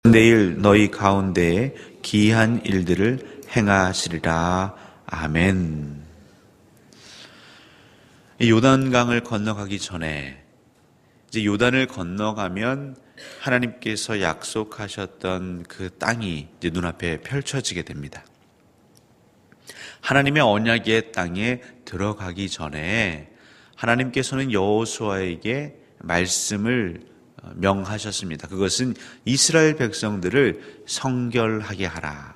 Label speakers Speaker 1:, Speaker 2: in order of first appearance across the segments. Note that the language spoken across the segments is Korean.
Speaker 1: 내일 너희 가운데에 기이한 일들을 행하시리라. 아멘. 이 요단강을 건너가기 전에 이제 요단을 건너가면 하나님께서 약속하셨던 그 땅이 이제 눈앞에 펼쳐지게 됩니다. 하나님의 언약의 땅에 들어가기 전에 하나님께서는 여호수아에게 말씀을 명하셨습니다. 그것은 이스라엘 백성들을 성결하게 하라.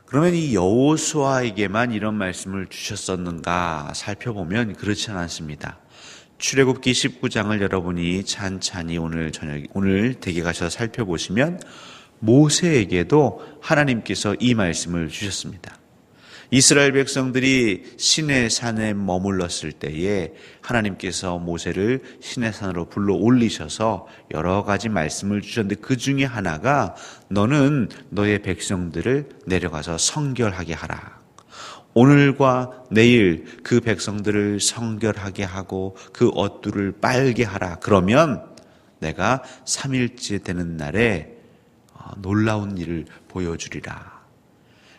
Speaker 1: 그러면 이 여호수아에게만 이런 말씀을 주셨었는가 살펴보면 그렇지 않습니다. 출애굽기 19장을 여러분이 찬찬히 오늘 댁에 가셔서 살펴보시면 모세에게도 하나님께서 이 말씀을 주셨습니다. 이스라엘 백성들이 시내 산에 머물렀을 때에 하나님께서 모세를 시내 산으로 불러 올리셔서 여러 가지 말씀을 주셨는데 그 중에 하나가 너는 너의 백성들을 내려가서 성결하게 하라. 오늘과 내일 그 백성들을 성결하게 하고 그 옷들을 빨게 하라. 그러면 내가 3일째 되는 날에 놀라운 일을 보여주리라.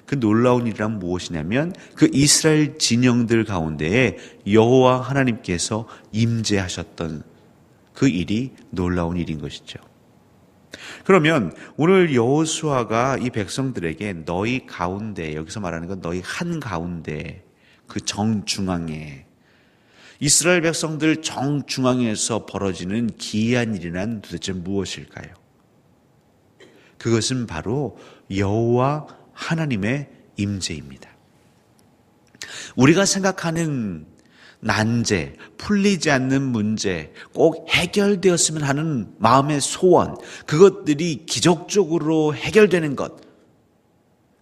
Speaker 1: 그 놀라운 일이란 무엇이냐면 그 이스라엘 진영들 가운데에 여호와 하나님께서 임재하셨던 그 일이 놀라운 일인 것이죠. 그러면 오늘 여호수아가 이 백성들에게 너희 가운데, 여기서 말하는 건 너희 한 가운데 그 정중앙에 이스라엘 백성들 정중앙에서 벌어지는 기이한 일이란 도대체 무엇일까요? 그것은 바로 여호와 하나님의 임재입니다. 우리가 생각하는 난제, 풀리지 않는 문제, 꼭 해결되었으면 하는 마음의 소원, 그것들이 기적적으로 해결되는 것,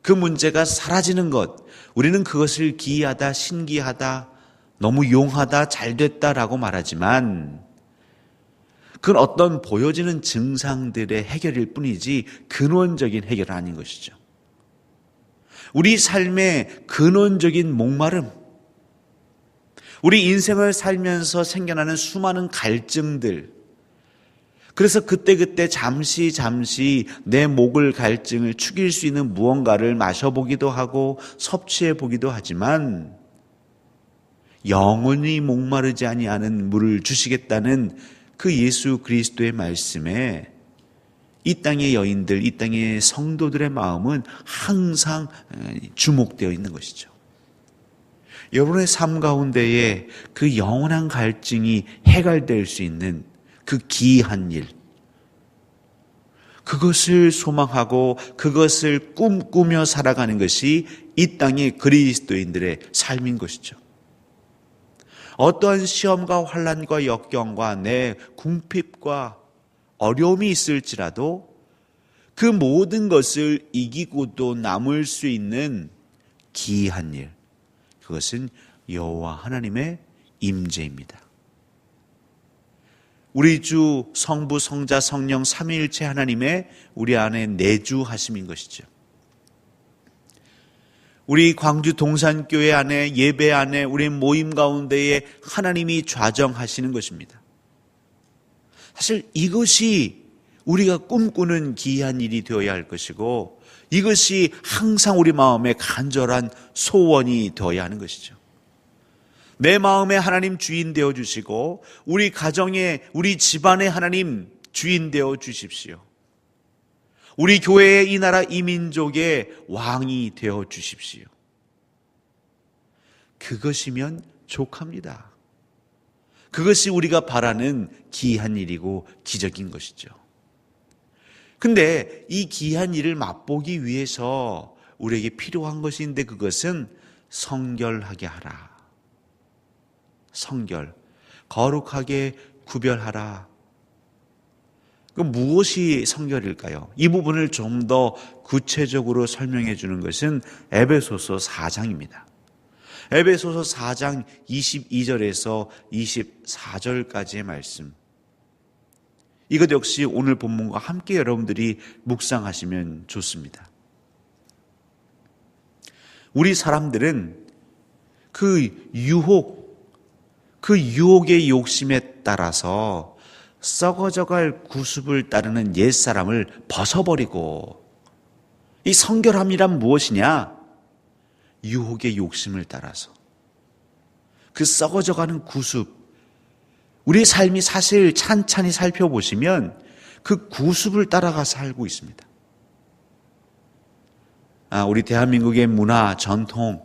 Speaker 1: 그 문제가 사라지는 것, 우리는 그것을 기이하다, 신기하다, 너무 용하다, 잘됐다라고 말하지만 그건 어떤 보여지는 증상들의 해결일 뿐이지 근원적인 해결은 아닌 것이죠. 우리 삶의 근원적인 목마름, 우리 인생을 살면서 생겨나는 수많은 갈증들, 그래서 그때그때 잠시 내 목을 갈증을 축일 수 있는 무언가를 마셔보기도 하고 섭취해보기도 하지만 영원히 목마르지 아니하는 물을 주시겠다는 그 예수 그리스도의 말씀에 이 땅의 여인들, 이 땅의 성도들의 마음은 항상 주목되어 있는 것이죠. 여러분의 삶 가운데에 그 영원한 갈증이 해결될 수 있는 그 기이한 일, 그것을 소망하고 그것을 꿈꾸며 살아가는 것이 이 땅의 그리스도인들의 삶인 것이죠. 어떠한 시험과 환난과 역경과 내 궁핍과 어려움이 있을지라도 그 모든 것을 이기고도 남을 수 있는 기이한 일, 그것은 여호와 하나님의 임재입니다. 우리 주 성부, 성자, 성령 삼위일체 하나님의 우리 안에 내주하심인 것이죠. 우리 광주 동산교회 안에, 예배 안에, 우리 모임 가운데에 하나님이 좌정하시는 것입니다. 사실 이것이 우리가 꿈꾸는 기이한 일이 되어야 할 것이고 이것이 항상 우리 마음에 간절한 소원이 되어야 하는 것이죠. 내 마음에 하나님 주인 되어 주시고 우리 가정에, 우리 집안에 하나님 주인 되어 주십시오. 우리 교회의 이 나라 이 민족의 왕이 되어 주십시오. 그것이면 족합니다. 그것이 우리가 바라는 기이한 일이고 기적인 것이죠. 근데 이 기이한 일을 맛보기 위해서 우리에게 필요한 것인데 그것은 성결하게 하라. 성결, 거룩하게 구별하라. 그 무엇이 성결일까요? 이 부분을 좀 더 구체적으로 설명해 주는 것은 에베소서 4장입니다. 에베소서 4장 22절에서 24절까지의 말씀. 이것 역시 오늘 본문과 함께 여러분들이 묵상하시면 좋습니다. 우리 사람들은 그 유혹의 욕심에 따라서 썩어져갈 구습을 따르는 옛사람을 벗어버리고, 이 성결함이란 무엇이냐? 유혹의 욕심을 따라서 그 썩어져가는 구습, 우리의 삶이 사실 찬찬히 살펴보시면 그 구습을 따라가서 살고 있습니다. 우리 대한민국의 문화, 전통,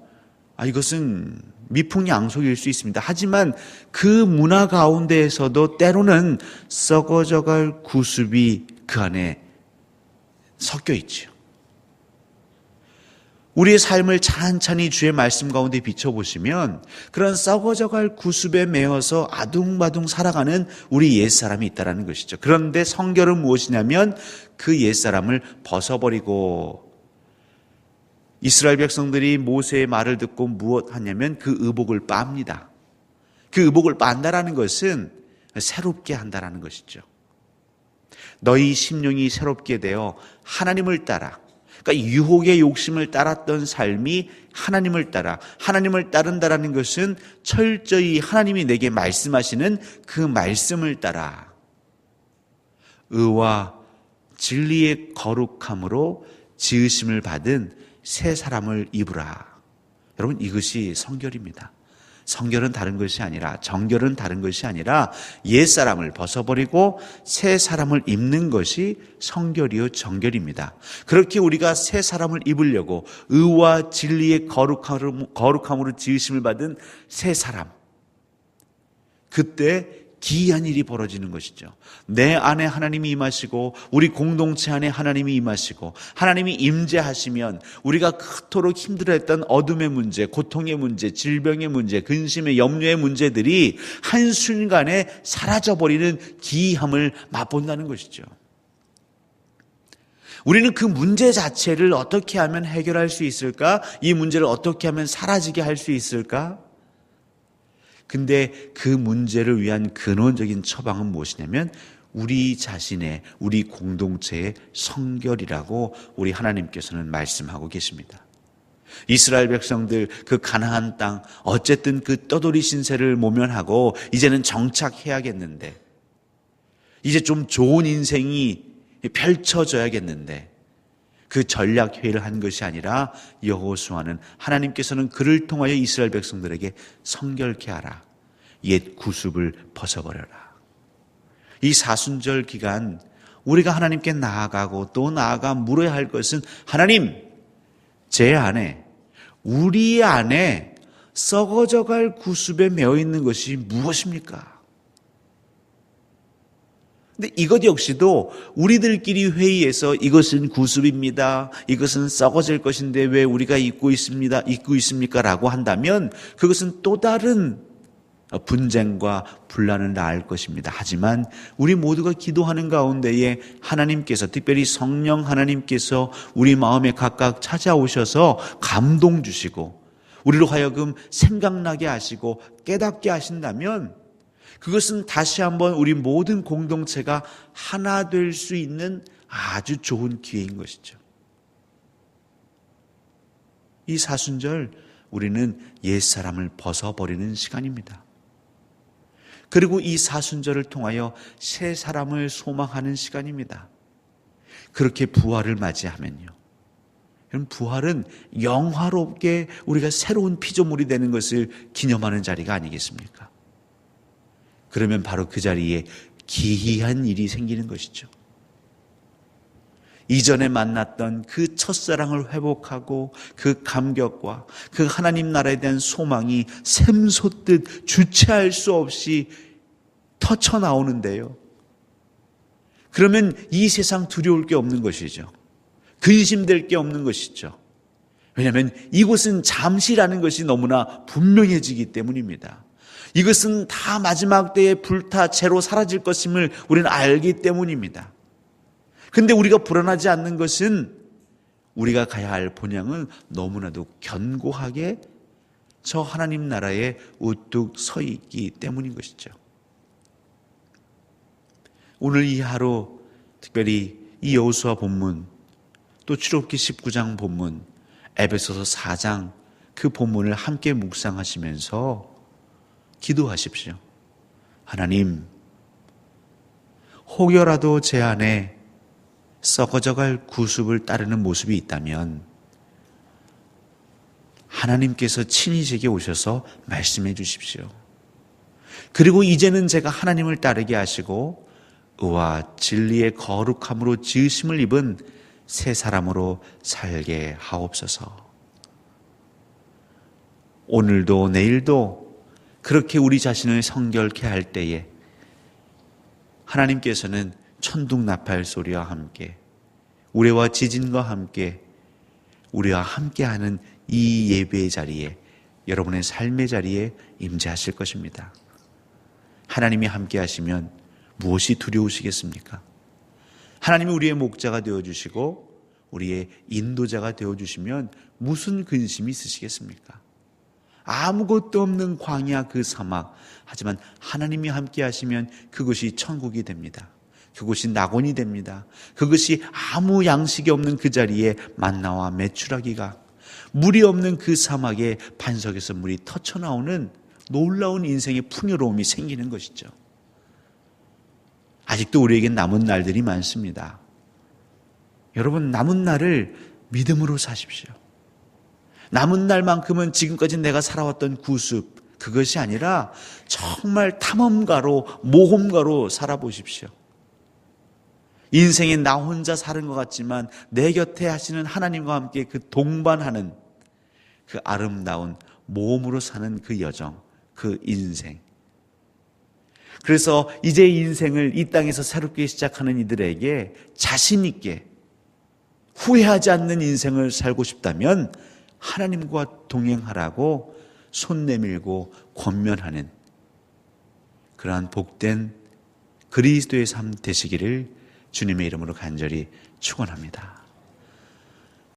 Speaker 1: 이것은 미풍양속일 수 있습니다. 하지만 그 문화 가운데에서도 때로는 썩어져갈 구습이 그 안에 섞여 있지요. 우리의 삶을 찬찬히 주의 말씀 가운데 비춰보시면 그런 썩어져갈 구습에 매여서 아둥바둥 살아가는 우리 옛사람이 있다는 것이죠. 그런데 성결은 무엇이냐면 그 옛사람을 벗어버리고, 이스라엘 백성들이 모세의 말을 듣고 무엇 하냐면 그 의복을 빱니다. 그 의복을 빤다라는 것은 새롭게 한다라는 것이죠. 너희 심령이 새롭게 되어 하나님을 따라, 그러니까 유혹의 욕심을 따랐던 삶이 하나님을 따라, 하나님을 따른다라는 것은 철저히 하나님이 내게 말씀하시는 그 말씀을 따라 의와 진리의 거룩함으로 지으심을 받은 새 사람을 입으라. 여러분, 이것이 성결입니다. 성결은 다른 것이 아니라, 정결은 다른 것이 아니라 옛사람을 벗어버리고 새 사람을 입는 것이 성결이요 정결입니다. 그렇게 우리가 새 사람을 입으려고 의와 진리의 거룩함으로 지으심을 받은 새 사람, 그때 기이한 일이 벌어지는 것이죠. 내 안에 하나님이 임하시고 우리 공동체 안에 하나님이 임하시고 하나님이 임재하시면 우리가 그토록 힘들어했던 어둠의 문제, 고통의 문제, 질병의 문제, 근심의 염려의 문제들이 한순간에 사라져버리는 기이함을 맛본다는 것이죠. 우리는 그 문제 자체를 어떻게 하면 해결할 수 있을까? 이 문제를 어떻게 하면 사라지게 할 수 있을까? 근데 그 문제를 위한 근원적인 처방은 무엇이냐면 우리 자신의, 우리 공동체의 성결이라고 우리 하나님께서는 말씀하고 계십니다. 이스라엘 백성들 그 가나안 땅, 어쨌든 그 떠돌이 신세를 모면하고 이제는 정착해야겠는데, 이제 좀 좋은 인생이 펼쳐져야겠는데, 그 전략 회의를 한 것이 아니라 여호수아는, 하나님께서는 그를 통하여 이스라엘 백성들에게 성결케 하라, 옛 구습을 벗어버려라. 이 사순절 기간 우리가 하나님께 나아가고 또 나아가 물어야 할 것은, 하나님, 제 안에, 우리 안에 썩어져갈 구습에 매여 있는 것이 무엇입니까? 근데 이것 역시도 우리들끼리 회의해서 이것은 구습입니다, 이것은 썩어질 것인데 왜 우리가 잊고 있습니까? 라고 한다면 그것은 또 다른 분쟁과 분란을 낳을 것입니다. 하지만 우리 모두가 기도하는 가운데에 하나님께서, 특별히 성령 하나님께서 우리 마음에 각각 찾아오셔서 감동 주시고 우리로 하여금 생각나게 하시고 깨닫게 하신다면 그것은 다시 한번 우리 모든 공동체가 하나 될 수 있는 아주 좋은 기회인 것이죠. 이 사순절 우리는 옛사람을 벗어버리는 시간입니다. 그리고 이 사순절을 통하여 새 사람을 소망하는 시간입니다. 그렇게 부활을 맞이하면요, 부활은 영화롭게 우리가 새로운 피조물이 되는 것을 기념하는 자리가 아니겠습니까? 그러면 바로 그 자리에 기이한 일이 생기는 것이죠. 이전에 만났던 그 첫사랑을 회복하고 그 감격과 그 하나님 나라에 대한 소망이 샘솟듯 주체할 수 없이 터쳐나오는데요, 그러면 이 세상 두려울 게 없는 것이죠. 근심될 게 없는 것이죠. 왜냐하면 이곳은 잠시라는 것이 너무나 분명해지기 때문입니다. 이것은 다 마지막 때에 불타 채로 사라질 것임을 우리는 알기 때문입니다. 그런데 우리가 불안하지 않는 것은 우리가 가야 할 본향은 너무나도 견고하게 저 하나님 나라에 우뚝 서 있기 때문인 것이죠. 오늘 이 하루 특별히 이 여호수아 본문, 또 출애굽기 19장 본문, 에베소서 4장 그 본문을 함께 묵상하시면서 기도하십시오. 하나님, 혹여라도 제 안에 썩어져갈 구습을 따르는 모습이 있다면 하나님께서 친히 제게 오셔서 말씀해 주십시오. 그리고 이제는 제가 하나님을 따르게 하시고 의와 진리의 거룩함으로 지으심을 입은 새 사람으로 살게 하옵소서. 오늘도 내일도 그렇게 우리 자신을 성결케 할 때에 하나님께서는 천둥나팔 소리와 함께 우레와 지진과 함께 우리와 함께하는 이 예배의 자리에, 여러분의 삶의 자리에 임재하실 것입니다. 하나님이 함께하시면 무엇이 두려우시겠습니까? 하나님이 우리의 목자가 되어주시고 우리의 인도자가 되어주시면 무슨 근심이 있으시겠습니까? 아무것도 없는 광야 그 사막, 하지만 하나님이 함께하시면 그것이 천국이 됩니다. 그것이 낙원이 됩니다. 그것이 아무 양식이 없는 그 자리에 만나와 메추라기가, 물이 없는 그 사막에 반석에서 물이 터쳐나오는 놀라운 인생의 풍요로움이 생기는 것이죠. 아직도 우리에겐 남은 날들이 많습니다. 여러분, 남은 날을 믿음으로 사십시오. 남은 날만큼은 지금까지 내가 살아왔던 구습, 그것이 아니라 정말 탐험가로, 모험가로 살아보십시오. 인생에 나 혼자 사는 것 같지만 내 곁에 하시는 하나님과 함께 그 동반하는 그 아름다운 모험으로 사는 그 여정, 그 인생. 그래서 이제 인생을 이 땅에서 새롭게 시작하는 이들에게 자신 있게 후회하지 않는 인생을 살고 싶다면 하나님과 동행하라고 손 내밀고 권면하는 그러한 복된 그리스도의 삶 되시기를 주님의 이름으로 간절히 축원합니다.